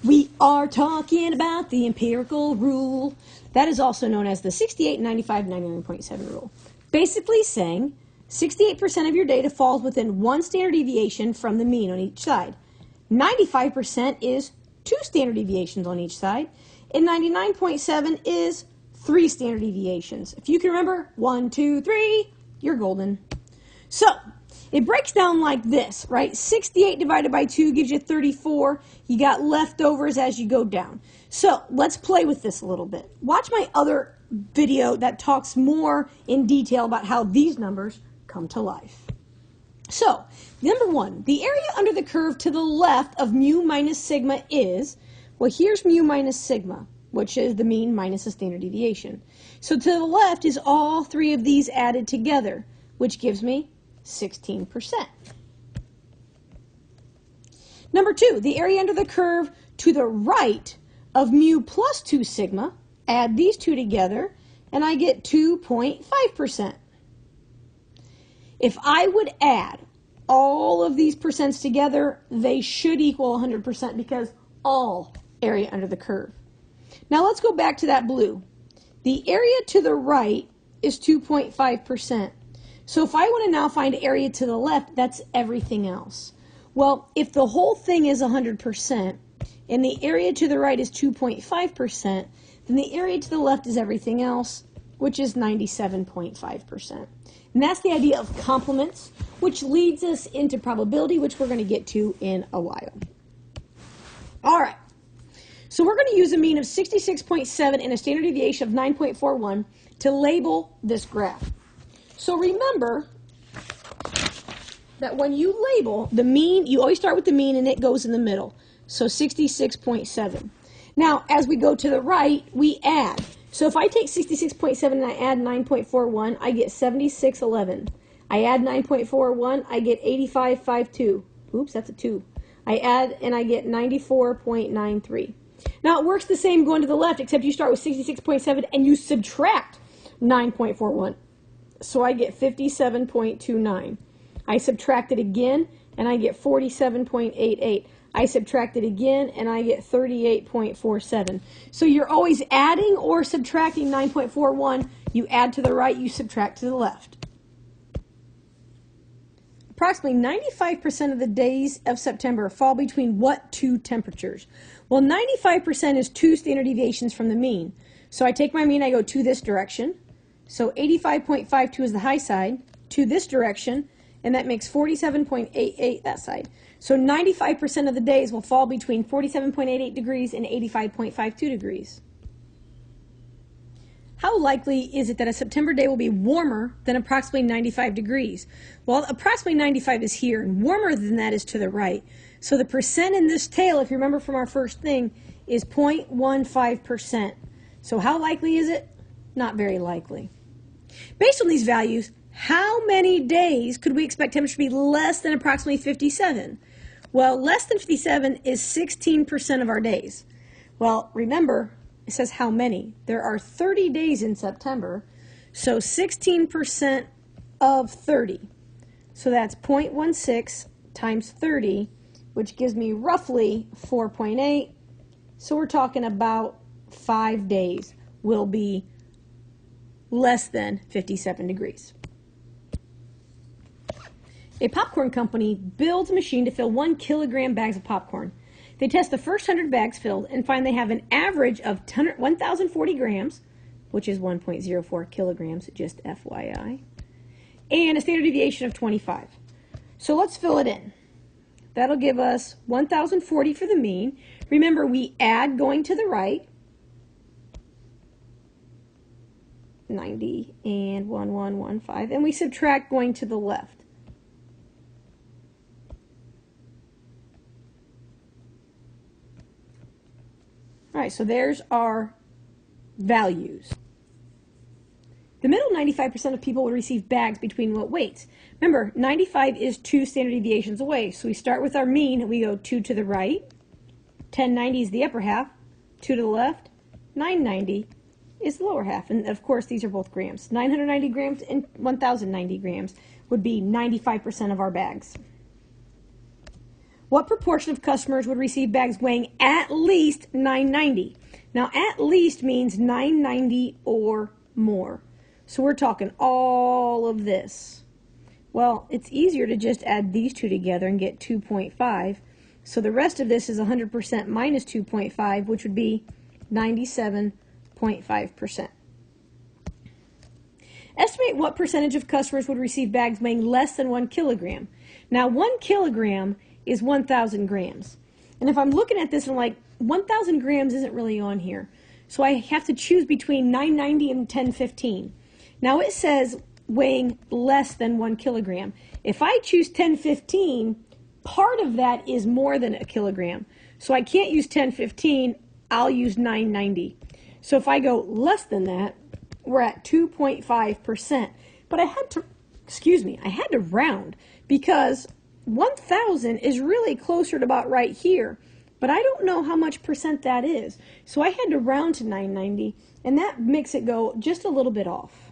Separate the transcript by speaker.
Speaker 1: We are talking about the empirical rule. That is also known as the 68, 95, 99.7 rule. Basically saying 68% of your data falls within one standard deviation from the mean on each side. 95% is 2 standard deviations on each side. And 99.7 is 3 standard deviations. If you can remember 1, 2, 3, you're golden. So, it breaks down like this, right? 68 divided by 2 gives you 34. You got leftovers as you go down. So let's play with this a little bit. Watch my other video that talks more in detail about how these numbers come to life. So, number 1, the area under the curve to the left of mu minus sigma is, well, here's mu minus sigma, which is the mean minus the standard deviation. So to the left is all 3 of these added together, which gives me 16%. Number 2, the area under the curve to the right of mu plus 2 sigma, add these two together, and I get 2.5%. If I would add all of these percents together, they should equal 100% because all area under the curve. Now let's go back to that blue. The area to the right is 2.5%. So if I want to now find area to the left, that's everything else. Well, if the whole thing is 100% and the area to the right is 2.5%, then the area to the left is everything else, which is 97.5%. And that's the idea of complements, which leads us into probability, which we're going to get to in a while. All right. So we're going to use a mean of 66.7 and a standard deviation of 9.41 to label this graph. So remember that when you label the mean, you always start with the mean and it goes in the middle. So 66.7. Now, as we go to the right, we add. So if I take 66.7 and I add 9.41, I get 76.11. I add 9.41, I get 85.52. Oops, that's a 2. I add and I get 94.93. Now it works the same going to the left, except you start with 66.7 and you subtract 9.41. So I get 57.29. I subtract it again and I get 47.88. I subtract it again and I get 38.47. So you're always adding or subtracting 9.41. You add to the right, you subtract to the left. Approximately 95% of the days of September fall between what 2 temperatures? Well, 95% is 2 standard deviations from the mean. So I take my mean, I go to this direction. So 85.52 is the high side, to this direction, and that makes 47.88 that side. So 95% of the days will fall between 47.88 degrees and 85.52 degrees. How likely is it that a September day will be warmer than approximately 95 degrees? Well, approximately 95 is here, and warmer than that is to the right. So the percent in this tail, if you remember from our first thing, is 0.15%. So how likely is it? Not very likely. Based on these values, how many days could we expect temperature to be less than approximately 57? Well, less than 57 is 16% of our days. Well, remember, it says how many. There are 30 days in September, so 16% of 30. So that's 0.16 times 30, which gives me roughly 4.8. So we're talking about 5 days will be less than 57 degrees. A popcorn company builds a machine to fill 1 kilogram bags of popcorn. They test the first 100 bags filled and find they have an average of 1,040 grams, which is 1.04 kilograms, just FYI, and a standard deviation of 25. So let's fill it in. That'll give us 1,040 for the mean. Remember, we add going to the right, 90 and 1115, and we subtract going to the left. All right, so there's our values. The middle 95% of people will receive bags between what weights? Remember, 95 is 2 standard deviations away, so we start with our mean and we go 2 to the right. 1090 is the upper half, 2 to the left. 990 is the lower half, and of course these are both grams. 990 grams and 1090 grams would be 95% of our bags. what proportion of customers would receive bags weighing at least 990? Now, at least means 990 or more. So we're talking all of this. Well, it's easier to just add these two together and get 2.5. So the rest of this is 100% minus 2.5, which would be 97.5%. Estimate what percentage of customers would receive bags weighing less than 1 kilogram. Now, 1 kilogram is 1,000 grams. And if I'm looking at this and I'm like, 1,000 grams isn't really on here. So I have to choose between 990 and 1015. Now it says weighing less than 1 kilogram. If I choose 1015, part of that is more than a kilogram. So I can't use 1015, I'll use 990. So if I go less than that, we're at 2.5%. But I had to round because 1,000 is really closer to about right here. But I don't know how much percent that is. So I had to round to 990, and that makes it go just a little bit off.